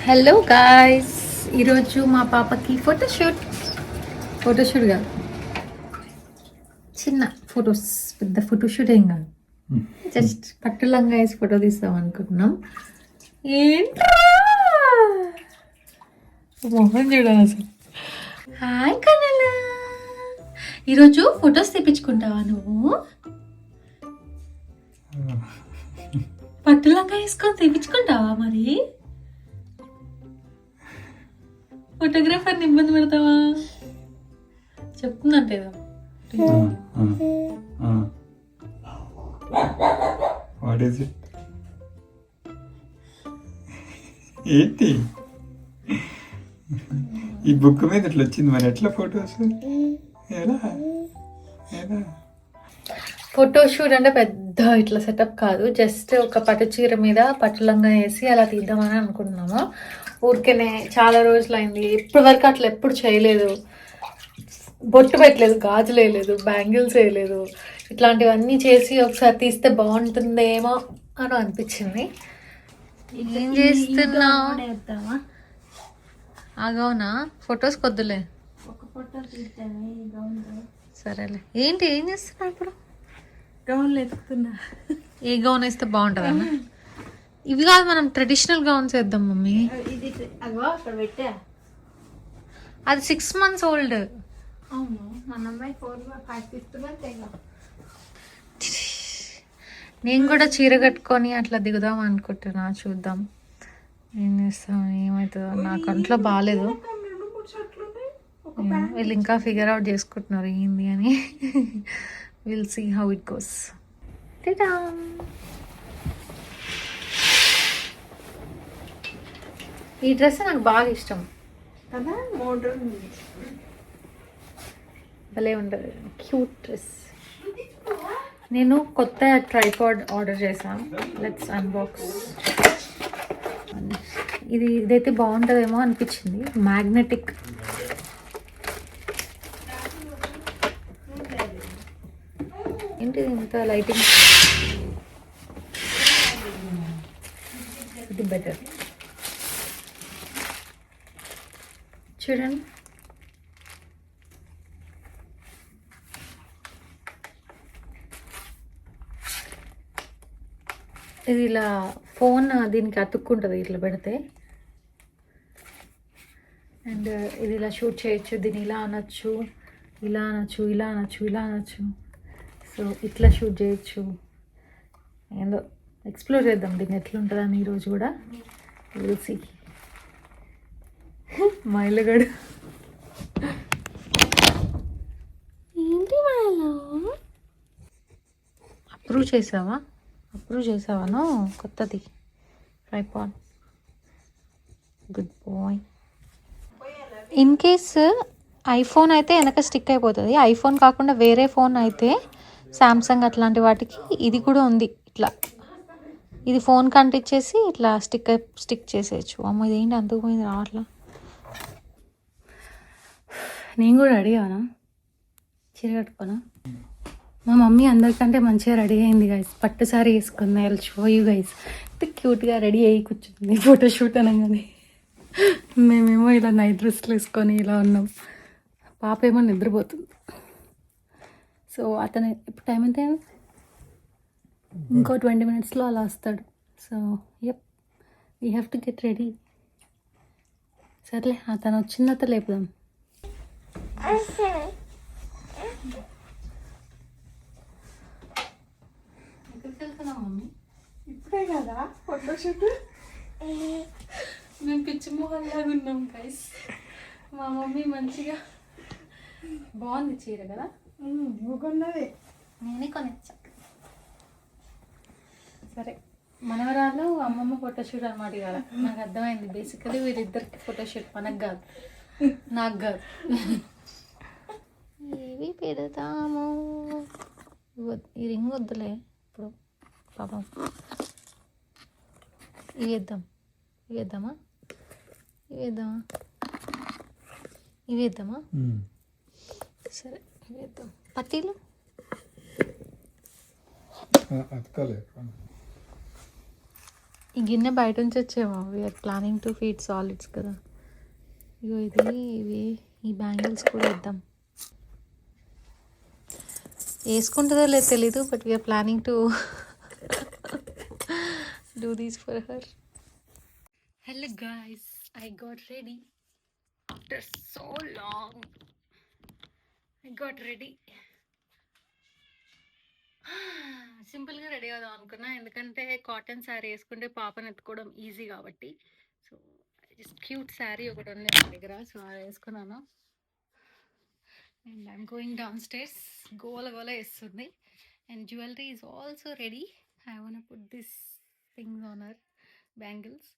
Hello guys, ఈరోజు మా పాపకి ఫోటోషూట్ కాదు, చిన్న ఫొటోస్, పెద్ద ఫోటోషూట్ ఏం కాదు, జస్ట్ పట్టు లంగా వేసి ఫోటో తీస్తాం అనుకుంటున్నాం. ఏంట్రా మొహం చూడాలి అసలు. హాయ్ కనలా, ఈరోజు ఫొటోస్ తెప్పించుకుంటావా నువ్వు? పట్టు లంగా వేసుకొని తెప్పించుకుంటావా? మరి ఫోటోగ్రాఫర్ని ఇబ్బంది పెడతావా? చెప్తుందంటే ఏంటి ఈ బుక్ మీద ఇట్లా వచ్చింది, మరి ఎట్లా ఫొటోస్? ఎలా ఎలా ఫోటోషూట్ అంటే పెద్ద ఇట్లా సెటప్ కాదు, జస్ట్ ఒక పట్టు చీర మీద పట్టులంగా వేసి అలా తీద్దామని అనుకుంటున్నాము. ఊరికేనే చాలా రోజులు అయింది, ఇప్పటి వరకు అట్లా ఎప్పుడు చేయలేదు. బొట్టు పెట్టలేదు, గాజులు వేయలేదు, బ్యాంగిల్స్ వేయలేదు. ఇట్లాంటివన్నీ చేసి ఒకసారి తీస్తే బాగుంటుందేమో అని అనిపించింది. ఏం చేస్తున్నావు? అగవునా, ఫొటోస్ కొద్దులే, ఒక ఫోటో తీద్దామే. సరేలే. ఏంటి ఏం చేస్తున్నావు ఇప్పుడు? గౌన్లు ఎత్తుకున్నా. ఏ గౌన్ వేస్తే బాగుంటుంది అన్న? ఇవి కాదు, మనం ట్రెడిషనల్ గౌన్స్ వేద్దాం మమ్మీ. ఇది అగో అక్కడ పెట్టా. అది 6 months ఓల్డ్. అవును, మన అమ్మాయి 4-5 5th month. నేను కూడా చీర కట్టుకొని అట్లా దిగుదాం అనుకుంటున్నా, చూద్దాం ఏం చేస్తాం, ఏమవుతుందో. నా కంట్లో బాగాలేదు, వీళ్ళు ఇంకా ఫిగర్ అవుట్ చేసుకుంటున్నారు ఏంది అని. Will see how it goes. ఈ డ్రెస్ నాకు బాగా ఇష్టం కదా, మోడర్న్ భలే ఉంటుంది, క్యూట్ డ్రెస్. నేను కొత్త ట్రైపాడ్ ఆర్డర్ చేశాను, లెట్స్ అన్బాక్స్. ఇదైతే బాగుంటుందేమో అనిపించింది, మ్యాగ్నెటిక్. ఏంటిది ఇంత లైటింగ్? ఇది బెటర్, చూడండి. ఇది ఇలా ఫోన్ దీనికి అతుక్కుంటుంది ఇట్లా పెడితే, అండ్ ఇది ఇలా షూట్ చేయొచ్చు. దీన్ని ఇలా అనొచ్చు, ఇలా అనొచ్చు, ఇలా అనొచ్చు, ఇలా అనొచ్చు. సో ఇట్లా షూట్ చేయొచ్చు. ఏందో ఎక్స్ప్లోర్ చేద్దాం దీన్ని ఎట్లుంటుందని ఈరోజు కూడా. విల్సి మైలగడు ఏంటి మైలో? అప్రూవ్ చేసావాను కొత్తది tripod. Good boy. In case iPhone అయితే వెనక స్టిక్ అయిపోతుంది, ఐఫోన్ కాకుండా వేరే ఫోన్ అయితే శాంసంగ్ అట్లాంటి వాటికి ఇది కూడా ఉంది. ఇట్లా ఇది ఫోన్ కంటిచ్చేసి ఇట్లా స్టిక్ చేసేయచ్చు. అమ్మ ఇదేంటి అంతకు పోయింది, రావట్లా. నేను కూడా రెడీ అవనా, చీర కట్టుకోనా? మా మమ్మీ అందరికంటే మంచిగా రెడీ అయింది గైస్, పట్టు సారీ వేసుకుంది. I will show you guys. క్యూట్గా రెడీ అయ్యి కూర్చుంది ఫోటోషూట్ అనగానే. మేమేమో ఇలా నైట్ డ్రెస్లు వేసుకొని ఇలా ఉన్నాం. పాప ఏమో నిద్రపోతుంది. సో అతను ఇప్పుడు టైం ఎంత అయింది, ఇంకో 20 minutesలో అలా వస్తాడు. So yup, we have to get ready. సర్లే, అతను వచ్చిన తర్వాత లేపుదాం. ఎక్కడికి వెళ్తున్నాం మమ్మీ? ఇప్పుడే కదా ఫోటోషూట్. మేము పిచ్చి మొహల్లాగా ఉన్నాం గైస్. మా మమ్మీ మంచిగా బాగుంది చీర కదా, కొన్నది నేనే కొనిచ్చా. సరే, మనవరాలు అమ్మమ్మ ఫోటోషూట్ అనమాట ఇవాళ. నాకు అర్థమైంది, బేసికలీ వీరిద్దరికి ఫోటోషూట్, మనకు కాదు, నాకు కాదు. ఏవి పెడతాము, ఈ రింగ్ వద్దులే ఇప్పుడు పాపం. ఇవి వేద్దామా సరే ఇవి వేద్దాం. పట్టీలు ఈ గిన్నె బయట నుంచి వచ్చేమో we're planning to feed solids కదా. ఇగో ఇవి ఈ బ్యాంగిల్స్ కూడా ఇద్దాం. వేసుకుంటుందో లేదో తెలీదు, but we're planning to do these for her. Hello guys, I got ready after so long. I got ready. సింపుల్గా రెడీ అవుదాం అనుకున్నా, ఎందుకంటే కాటన్ శారీ వేసుకుంటే పాపను ఎత్తుకోవడం ఈజీ కాబట్టి. సో జస్ట్ క్యూట్ శారీ ఒకటి ఉంది నా దగ్గర, సో అది వేసుకున్నాను. And I'm going down stairs. గోల వేస్తుంది. And jewellery is also ready. I want put this things on her, bangles.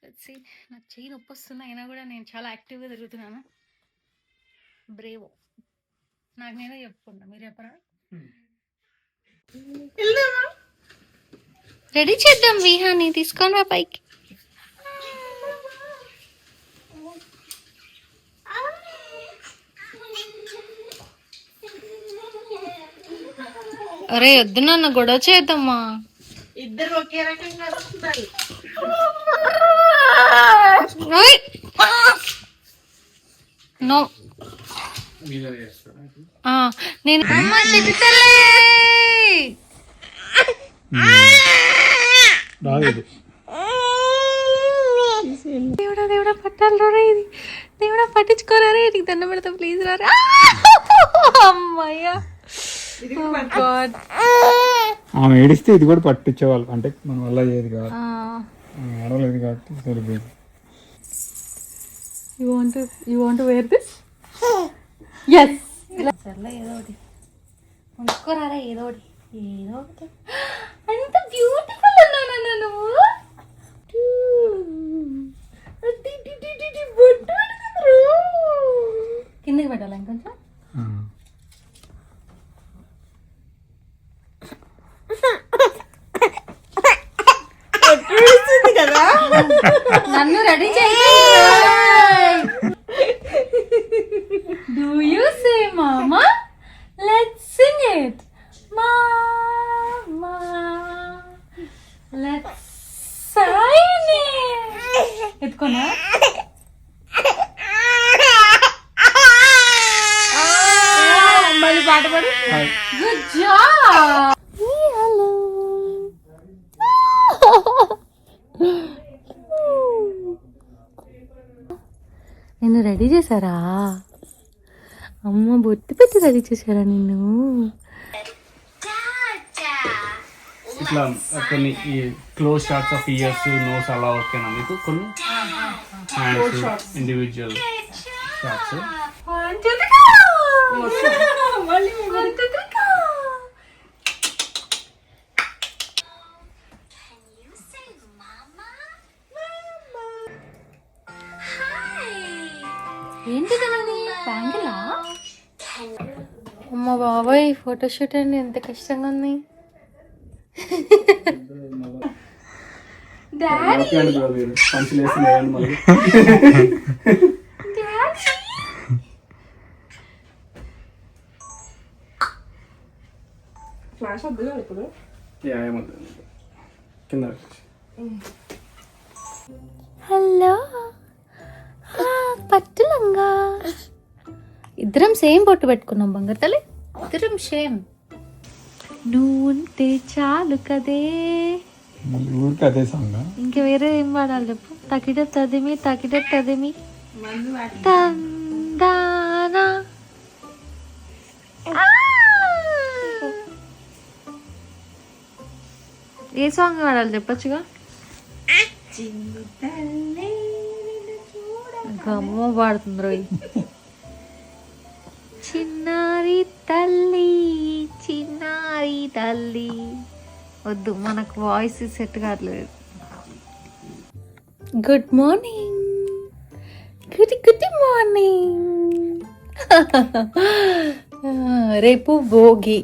Let's see. నాకు చెయ్యి నొప్పి వస్తుంది, అయినా కూడా నేను చాలా యాక్టివ్గా తిరుగుతున్నాను. బ్రేవో. నాకు నేనే చెప్పుకుంటా, మీరు చెప్పరా? రెడీ చేద్దాం. విహాని తీసుకొని రా పైకి. అరే వద్దు నాన్న, గొడవ చేద్దామా. ఇద్దరు ఒకే రకంగా వస్తున్నారు. నో, నేను దేవుడా దేవుడా పట్టాలి రా, ఇది దేవుడా పట్టించుకోరా రే, నీకు దండం పెడతా ప్లీజ్ రా. అమ్మయ్యా, ఆమె ఏడిస్తే ఇది కూడా పట్టించేవాళ్ళు, అంటే మన వల్ల ఏది కాదు, ఆడలేదు కాబట్టి సరిపోయింది. You want to wear this? Yes. సర్లే ఏదో ఒకటి ఉంచుకోరారా, ఏదో ఒకటి. అంత బ్యూటిఫుల్ ఉన్నానా నువ్వు? కిందకి పెట్టాలి ఇంకొంచెం. కదా నన్ను రెడీ చేయి. Do you say mama? Let's sing it. Mama, let's sign it. ఎత్తుకోనా? మళ్ళీ పాట పాడు. Good job. Hello. నిన్ను రెడీ చేశారా? అమ్మ బొట్టు పెట్టి రెడీ చేశారా నిన్ను? ఇట్లా కొన్ని ఈ close shots of ears, nose అలా ఓకేనా మీకు? కొన్ని హ్యాండ్స్ ఇండివిజువల్ షాట్స్. ఏంటిదన్నది? బ్యాంగిలా? అమ్మ బాబాయ్, ఫోటోషూట్ అండి, ఎంత కష్టంగా ఉంది. ఫ్లాష్ వద్దు ఇప్పుడు. హలో, పట్టు లంగా. ఇద్దరం సేమ్ బొట్టు పెట్టుకున్నాం బంగారు తల్లి, ఇద్దరం సేమ్. నువ్వు ఉంటే చాలు కదే. ఊరికి అదే సాంగ్. ఇంకా వేరే ఏం పాడాలి చెప్పు? తకిట తదిమి తందానా. ఏ సాంగ్ పాడాలి చెప్పచ్చుగా? గమ్మ పాడుతుంది రోయ్. చిన్నారి తల్లి వద్దు, మనకు వాయిస్ సెట్ కావట్లేదు. Good morning, good morning. రేపు భోగి.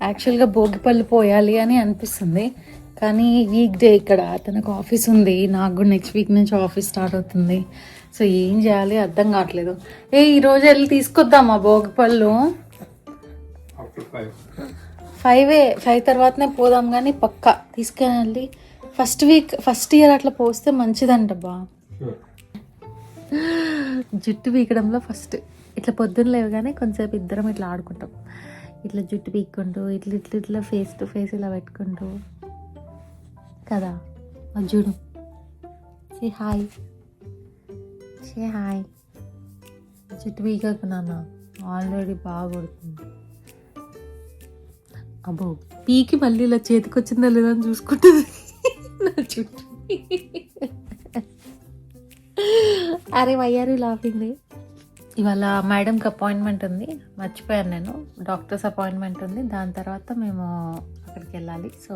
యాక్చువల్గా భోగి పళ్ళు పోయాలి అని అనిపిస్తుంది, కానీ వీక్ డే ఇక్కడ తనకు ఆఫీస్ ఉంది, నాకు కూడా నెక్స్ట్ వీక్ నుంచి ఆఫీస్ స్టార్ట్ అవుతుంది. సో ఏం చేయాలి అర్థం కావట్లేదు. ఈరోజు వెళ్ళి తీసుకొద్దామా భోగి పళ్ళు? 5 తర్వాతనే పోదాం, కానీ పక్కా తీసుకెళ్ళి ఫస్ట్ ఇయర్ అట్లా పోస్తే మంచిదంటబ్బా. జుట్టు పీకడంలో ఫస్ట్ ఇట్లా పొద్దున్న లేవగానే కొంచెంసేపు ఇద్దరం ఇట్లా ఆడుకుంటాం. ఇట్లా జుట్టు పీక్కుంటూ ఇట్లా ఇట్లా ఇట్లా ఫేస్ టు ఫేస్ ఇలా పెట్టుకుంటూ కదా. అది చూడు. Say hi, say hi. జుట్టు పీకకు నాన్న, ఆల్రెడీ బాగా కొడుతుంది. అబ్బో పీకి మళ్ళీ ఇలా చేతికి వచ్చిందా లేదా అని చూసుకుంటుంది నా జుట్టు. అరే వై ఆర్ యు లాఫింగ్? ఇవాళ మేడంకి అపాయింట్మెంట్ ఉంది, మర్చిపోయాను నేను. డాక్టర్స్ అపాయింట్మెంట్ ఉంది, దాని తర్వాత మేము అక్కడికి వెళ్ళాలి. So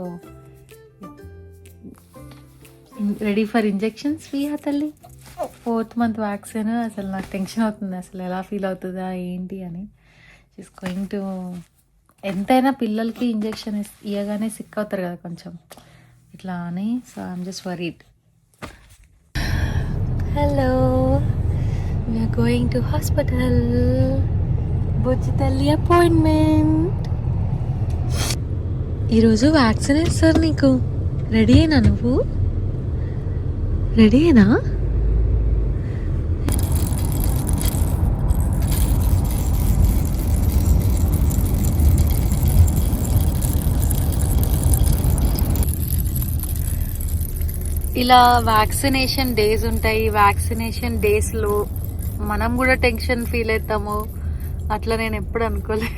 ready for injections. తల్లి 4th month వ్యాక్సిన్. అసలు నాకు టెన్షన్ అవుతుంది, అసలు ఎలా ఫీల్ అవుతుందా ఏంటి అని. షీస్ గోయింగ్ టు, ఎంతైనా పిల్లలకి ఇంజెక్షన్ ఇవ్వగానే సిక్ అవుతారు కదా కొంచెం ఇట్లా అని. So I'm just worried. Hello, we are going to hospital. బుజ్జి తల్లి అపాయింట్మెంట్. ఈరోజు వ్యాక్సిన్ వేస్తారు నీకు. రెడీ అయినా నువ్వు? రెడీ అయినా? ఇలా వ్యాక్సినేషన్ డేస్ ఉంటాయి. వ్యాక్సినేషన్ డేస్లో మనం కూడా టెన్షన్ ఫీల్ అవుతాము. అట్లా నేను ఎప్పుడు అనుకోలే.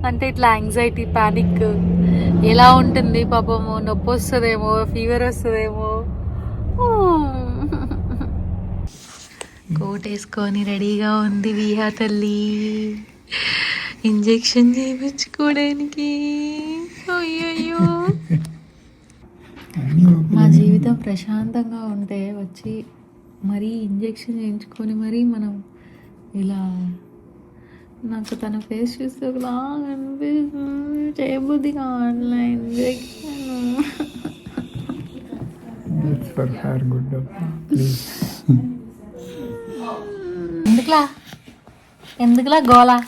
అంటే ఇట్లా యాంగ్జైటీ, ప్యానిక్ ఎలా ఉంటుంది పాపము. నొప్పి వస్తుందేమో, ఫీవర్ వస్తుందేమో. కోట్ వేసుకొని రెడీగా ఉంది విహా తల్లి ఇంజెక్షన్ చేయించుకోవడానికి. అయ్యయ్యో, మా జీవితం ప్రశాంతంగా ఉంటే వచ్చి మరీ ఇంజెక్షన్ చేయించుకొని మరీ మనం ఇలా, నాకు తన ఫేస్ చూస్తే ఒకలాగా అనిపిస్తుంది. చేయబుద్ధి కావట్లే injection. ఎందుకులా Gola?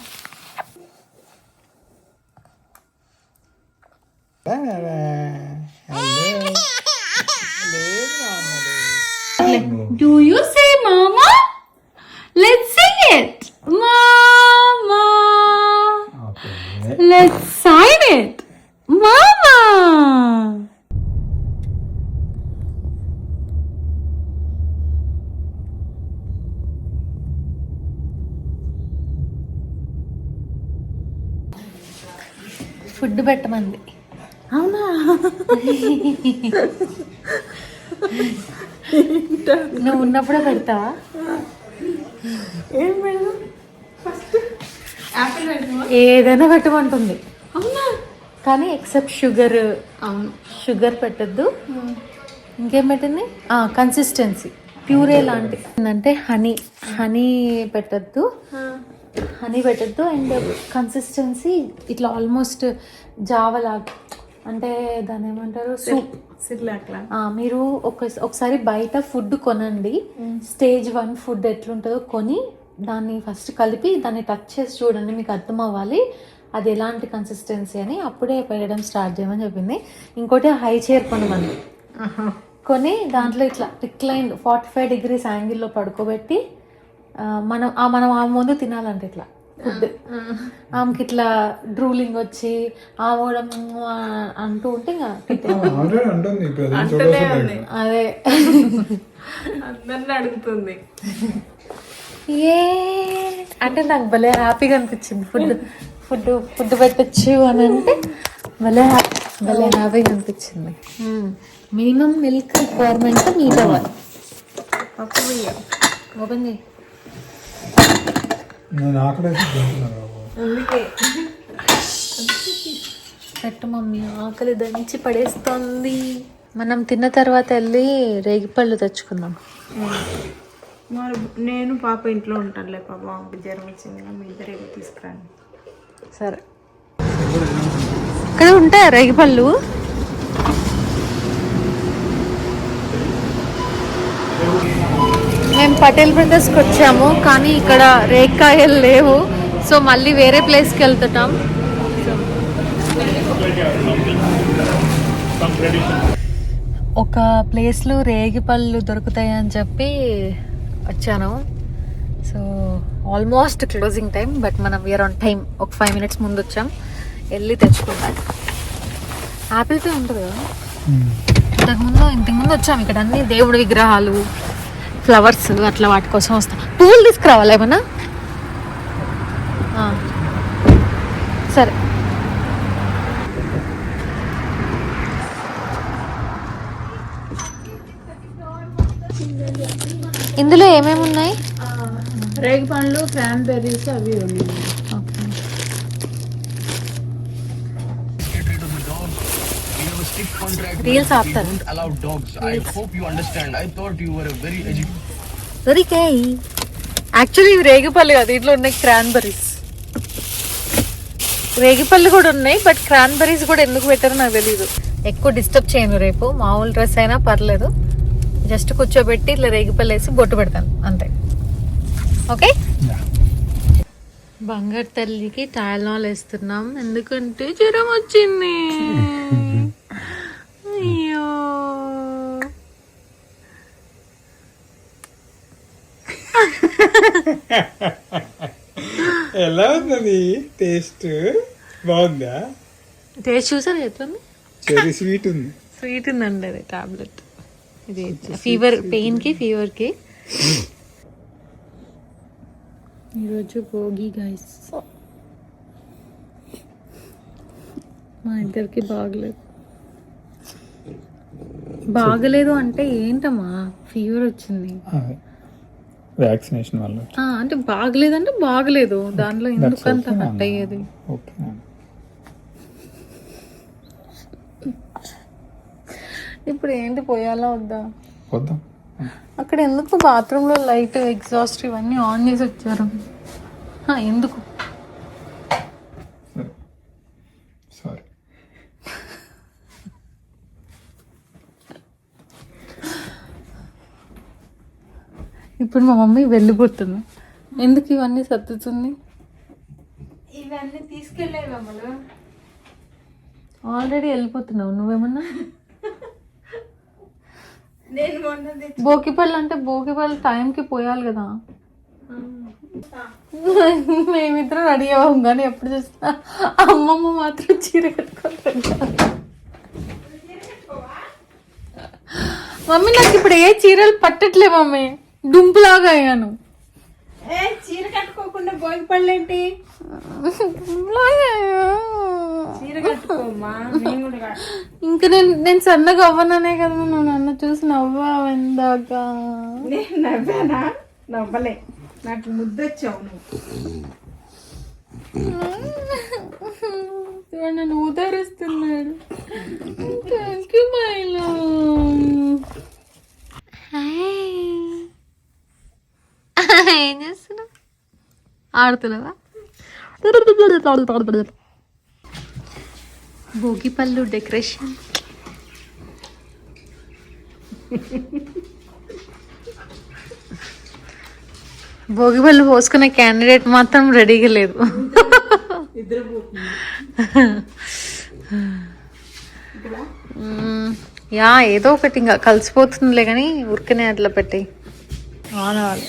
Do you say mama? Let's sing it. Mama. Okay. Let's sign it. Mama. Food పెట్టమంది. అవునా? నువ్వు ఉన్నప్పుడే పెడతావా? ఏం మేడం? First Apple పెట్టమా? ఏదైనా పెట్టమంటుంది. అవునా? కానీ ఎక్సెప్ట్ షుగర్. అవును, షుగర్ పెట్టద్దు. ఇంకేం పెట్టింది? కన్సిస్టెన్సీ ప్యూరే లాంటి అంటే హనీ పెట్టద్దు. హనీ పెట్టద్దు. అండ్ కన్సిస్టెన్సీ ఇట్లా ఆల్మోస్ట్ జావలాగా, అంటే దాన్ని ఏమంటారు, సూప్. మీరు ఒకసారి బయట ఫుడ్ కొనండి. స్టేజ్ 1 ఫుడ్ ఎట్లుంటుందో కొని దాన్ని ఫస్ట్ కలిపి దాన్ని టచ్ చేసి చూడండి, మీకు అర్థం అవ్వాలి అది ఎలాంటి కన్సిస్టెన్సీ అని. అప్పుడే వేయడం స్టార్ట్ చేయమని చెప్పింది. ఇంకోటి హై చైర్ కొనమని. కొని దాంట్లో ఇట్లా రిక్లైన్ 45 degrees యాంగిల్లో పడుకోబెట్టి మనం ఆ ముందు తినాలంటే ఇట్లా ఫుడ్. ఆమెకి ఇట్లా డ్రూలింగ్ వచ్చి కూడా అంటూ ఉంటే ఇంకా అదే అందరిని అడుగుతుంది. ఏ అంటే నాకు భలే హ్యాపీగా అనిపించింది. ఫుడ్ పెట్టచ్చు అని అంటే భలే హ్యాపీగా అనిపించింది. మినిమం మిల్క్ రిక్వైర్మెంట్ మీట్ అవ్వాలి. ఓపెన్ చేయి. పెట్టు మమ్మీ, ఆకలి దంచి పడేస్తుంది. మనం తిన్న తర్వాత వెళ్ళి రేగిపళ్ళు తెచ్చుకుందాం. మరి నేను పాప ఇంట్లో ఉంటానులే. పాప జ్వరం వచ్చింది, మీ ఇద్దరే తీసుకురాను. సరే, ఇక్కడ ఉంటాయా రేగిపళ్ళు? మేము పటేల్ బ్రదర్స్కి వచ్చాము, కానీ ఇక్కడ రేక్కాయలు లేవు. సో మళ్ళీ వేరే ప్లేస్కి వెళ్తున్నాం. ఒక ప్లేస్లో రేగి పళ్ళు దొరుకుతాయని చెప్పి వచ్చాను. So almost closing time, but మనం వీఆర్ ఆన్ టైం. ఒక 5 minutes ముందు వచ్చాం, వెళ్ళి తెచ్చుకుంటాం. యాపిల్ పే ఉంటుంది కదా, ఇంతకుముందు వచ్చాము. ఇక్కడ అన్ని దేవుడి విగ్రహాలు, ఫ్లవర్స్ అట్లా వాటి కోసం వస్తాం. పువ్వులు తీసుకురావాలి ఏమన్నా? సరే. ఇందులో ఏమేమి ఉన్నాయి? రేగి పండ్లు, క్రాన్బెర్రీస్ అవి ఉన్నాయి. రీల్స్ ఆపుతారు. దొరికాయి. యాక్చువల్లీ ఇవి రేగిపళ్ళు కాదు, దీంట్లో ఉన్నాయి క్రాన్బెర్రీస్. రేగిపళ్ళు కూడా ఉన్నాయి, బట్ క్రాన్బెర్రీస్ కూడా ఎందుకు పెట్టారో నాకు తెలీదు. ఎక్కువ డిస్టర్బ్ చేయను రేపు. మామూలు డ్రెస్ అయినా పర్లేదు, జస్ట్ కూర్చోబెట్టి ఇట్లా రేగిపళ్ళు వేసి బొట్టు పెడతాను అంతే. ఓకే. బంగారు తల్లికి టైలాల్ వేస్తున్నాం, ఎందుకంటే జ్వరం వచ్చింది. అయ్యో, ఎలా ఉంది టేస్ట్? బాగుందా? టేస్ట్ చూసారు ఎట్లుంది? చెరీ స్వీట్ ఉంది. స్వీట్ ఉందండి అది టాబ్లెట్. ఇది ఫీవర్, పెయిన్కి, ఫీవర్కి. ఈరోజు భోగి గైస్. మా ఇద్దరికి బాగలేదు అంటే ఏంటమ్మా, ఫీవర్ వచ్చింది. వ్యాక్సినేషన్ వల్ల. అంటే బాగలేదంటే బాగలేదు, దాంట్లో ఎందుకంత హట్ అయ్యేది. ఇప్పుడు ఏంటి, పోయాలా వద్దా? అక్కడ ఎందుకు బాత్రూంలో లైట్, ఎగ్జాస్ట్ ఇవన్నీ ఆన్ చేసి వచ్చారు? ఎందుకు? సారీ. ఇప్పుడు మా మమ్మీ వెళ్ళిపోతుంది. ఎందుకు ఇవన్నీ సర్దుతుంది? ఇవన్నీ తీసుకెళ్ళే మమ్మల్ని. ఆల్రెడీ వెళ్ళిపోతున్నావు నువ్వేమన్నా? నేను భోగిపళ్ళు అంటే భోగిపళ్ళు టైంకి పోయాలి కదా. మేమిద్దరం రెడీ అవ్వం, కానీ ఎప్పుడు చూసినా అమ్మమ్మ మాత్రం చీర కట్టుకోవాలి. మమ్మీ నాకు ఇప్పుడు ఏ చీరలు పట్టట్లే మమ్మీ, డుంపులాగా అయ్యాను. చీర కట్టుకోకుండా భోగి పళ్ళు ఏంటి? చీర కట్టుకోమ్మా. ఇంకా నేను సన్నగా అవ్వననే కదా నువ్వు నన్ను చూసి నవ్వావు ఇందాక. నేను నవ్వానా? నవ్వలే, నాకు ముద్దొచ్చావు నువ్వు. నన్ను ఉదారిస్తున్నాడు. Thank you my love. ఏం చేస్తున్నావు? ఆడుతున్నావా? భోగిపళ్ళు డెకరేషన్. భోగిపళ్ళు పోసుకునే క్యాండిడేట్ మాత్రం రెడీగా లేదు. ఏదో ఒకటి ఇంకా కలిసిపోతుందిలే, కానీ ఉరికనే అట్లా పెట్టి ఆనవాళ్ళు.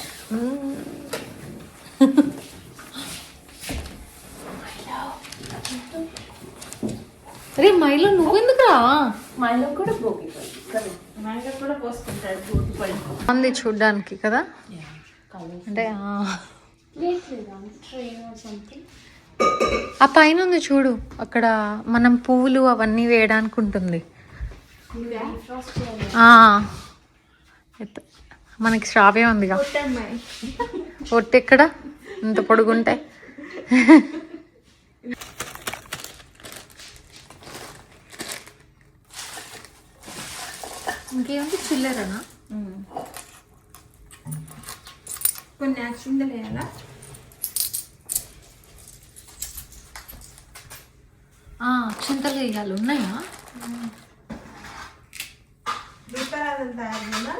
అరే మైలో నువ్వెందుకురా? మైలో కూడా మైలో కూడా పోసుకుంటాడు భోగిపళ్ళు. ఉంది చూడ్డానికి కదా, అంటే ఆ పైన ఉంది చూడు, అక్కడ మనం పువ్వులు అవన్నీ వేయడానికి ఉంటుంది. మనకి శ్రావ్యం ఉందిగా. ఒట్టి ఎక్కడ ఇంత పొడుగుంటాయి. ఇంకేముంది, చిల్లరనా? కొన్ని యాక్చువల్గా వేయాలా? చింతలు వేయాలి. ఉన్నాయా? దీపారాధన తయారు.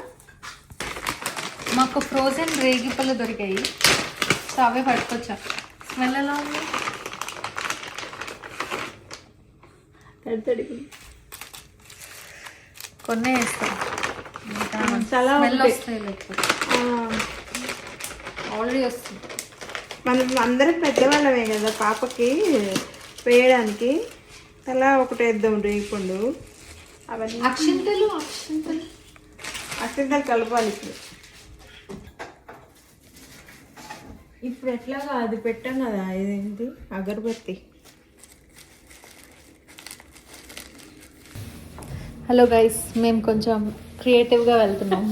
మాకు ఫ్రోజన్ రేగి పళ్ళు దొరికాయి, సో అవే పట్టుకొచ్చా. స్మెల్ ఎలా ఉంది? కొన్నే వేస్తాం చాలా స్మెల్ ఉంటాయి. వస్తాయి లేకపోతే ఆల్రెడీ వస్తుంది. మనం అందరం పెద్దవాళ్ళమే కదా పాపకి వేయడానికి, అలా ఒకటి వేద్దాం రేపండు. అవన్నీ అక్షింతలు అక్షంతలు కలపాలి ఇప్పుడు. ఇప్పుడు ఎట్లాగా అది పెట్టాం కదా, ఇదేంటి అగరబత్తి. హలో గైస్, మేము కొంచెం క్రియేటివ్గా వెళ్తున్నాం.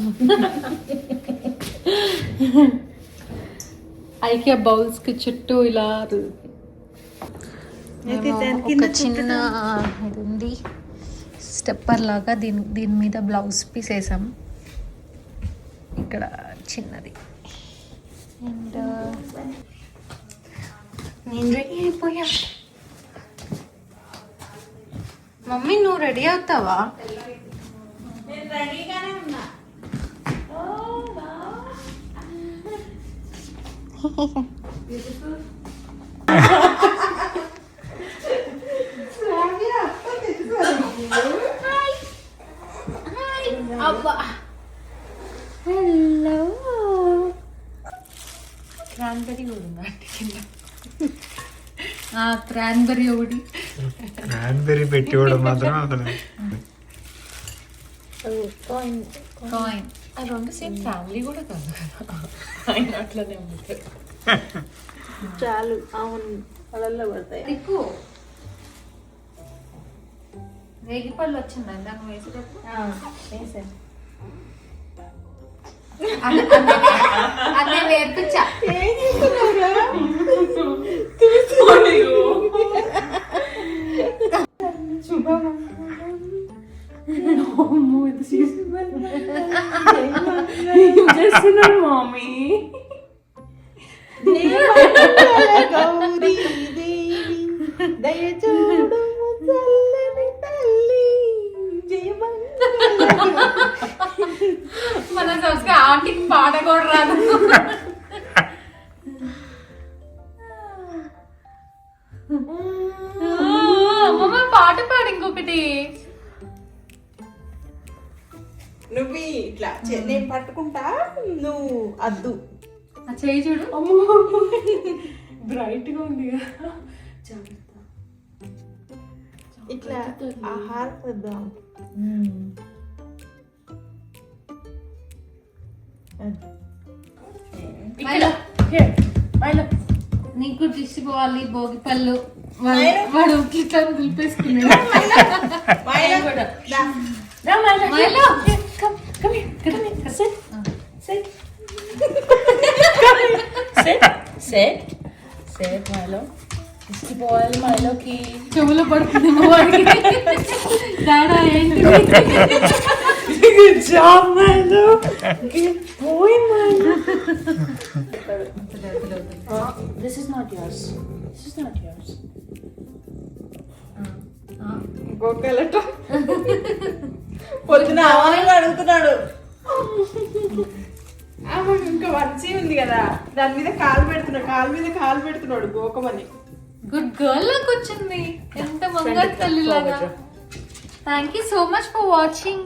ఐకియా బౌల్స్కి చుట్టూ ఇలా ఒక చిన్న ఇది ఉంది స్టెప్పర్ లాగా, దీని మీద బ్లౌజ్ పీస్ వేసాం. ఇక్కడ చిన్నది. అండ్ నేను రెడీ అయిపోయా. మమ్మీ నువ్వు రెడీ అవుతావా? నేను రెడీగానే ఉన్నా. హలో. క్రాన్బెరీ కూడా ఉందా కింద? క్రాన్బెరీ ఒకటి, క్రాన్బెరీ పెట్టి ఇవ్వడం మాత్రం అసలు కాయిన్. ఆ రెండు సేమ్ ఫ్యామిలీ కూడా కాదు కదా, ఆయన అట్లనే అమ్ముతారు. చాలు, అవును అలల్లో పడతాయి. ఎక్కువ రేగిపళ్ళు వచ్చిందా దాన్ని వేసేటప్పుడు? వేసాను. అదే నేర్పించా. చేస్తున్నాడు మమ్మీ. గౌరీ దేవి దయచూడు చల్లని తల్లి జయమంగళ. మన సంస్కృతి ఆంటీకి పాట కూడా రాదు. అమ్మమ్మ పాట పాడు ఇంకొకటి. నువ్వు ఇట్లా నేను పట్టుకుంటా, నువ్వు అద్దు. ఆ చేయి చూడు, బ్రైట్ గా ఉంది కదా. ఇట్లా ఆహారం వద్దాం. నీకు తీసిపోవాలి భోగి పళ్ళు. వాడు ఇట్లా దులిపేసుకున్నాడు. తీసుకుపోవాలి మైలోకి. చెవులో పడుతుంది వాడికి. తేడా ఏంటి? This is not yours. This is not yours. ఇంకొకలట పొద్దున ఆవాలని అడుగుతున్నాడు. ఇంకా వంచి ఉంది కదా, దాని మీద కాలు పెడుతున్నాడు గోకమని. గుడ్ గర్ల్ లాగా వచ్చింది. ఎంత మంగళ తల్లి లాగా. Thank you so much for watching.